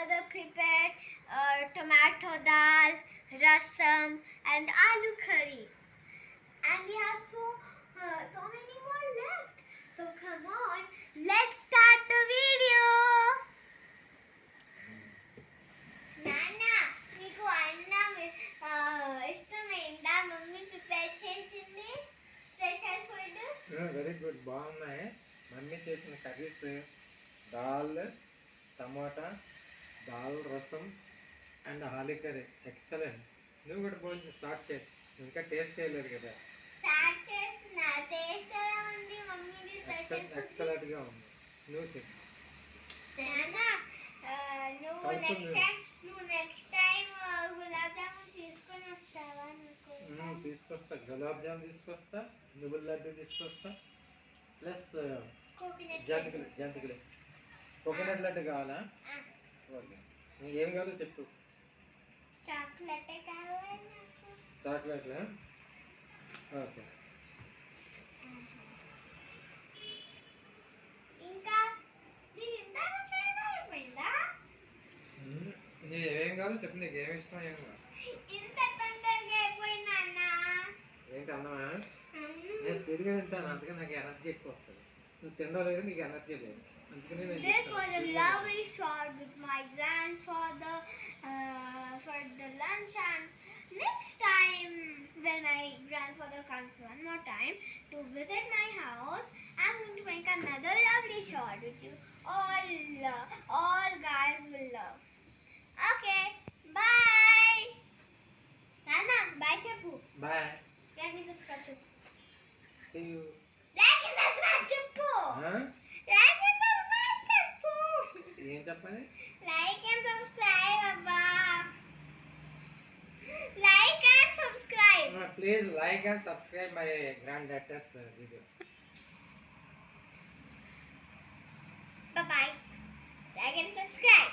mother prepared tomato dal, rasam, and aloo curry. And we have so many more left. So come on, let's start the video. Nana, మీకు అన్నం ఇష్టమైందా? Mummy prepare చేసింది special food. Very good, బాగున్నాయి. Mummy చేసిన curries dal, టమాటా, దాల్ రసం and aloo curry excellent. నువ్వు కూడా భోజనం start చేయి, ఇంకా టేస్ట్ చేయలేదు కదా. స్టార్ట్ చేస్తున్నా. టేస్ట్ ఎలా ఉంది మమ్మీది స్పెషల్ ఫుడ్? ఎక్సలెంట్గా ఉంది. నువ్వు తిను. నానా, నువ్వు నెక్స్ట్ టైం గులాబ్ జామున్ తీసుకొని వస్తావా? తీసుకొస్తా, గులాబ్ జామ్ తీసుకొస్తా, నువ్వుల లడ్డు తీసుకొస్తా, ప్లస్ జంతికలు. కోకోనట్ లడ్డు కావాలా? ఓకే, నీకు ఏం కావాలో చెప్పు. చాక్లెట్ కావాలి. చాక్లెట్లా? ఓకే. ఇంకా అయిపోయిందా? ఏం కావాలో చెప్పు, నీకు ఏమి ఇష్టం ఏం కావాలి. ఇంత తొందరగా అయిపోయిందా అన్న? ఏంటి అన్నమా? నేను స్పీడ్గా తింటాను, అందుకే నాకు ఎనర్జీ ఎక్కువ వస్తుంది. నువ్వు తినడం లేదు, నీకు ఎనర్జీ లేదు, అందుకని నేను This was a lovely shot with my grandfather for the lunch, and next time when my grandfather comes one more time to visit my house, I'm going to make another lovely shot which you all guys will love. Okay, bye. Nana, bye chappu. Bye. Like and subscribe chappu. See you. Like and subscribe chappu. Like and subscribe chappu. ఏం చెప్పాలి? Like and subscribe, Abba. Like and subscribe. Please like and subscribe my granddaughter's video. Bye bye. Like and subscribe.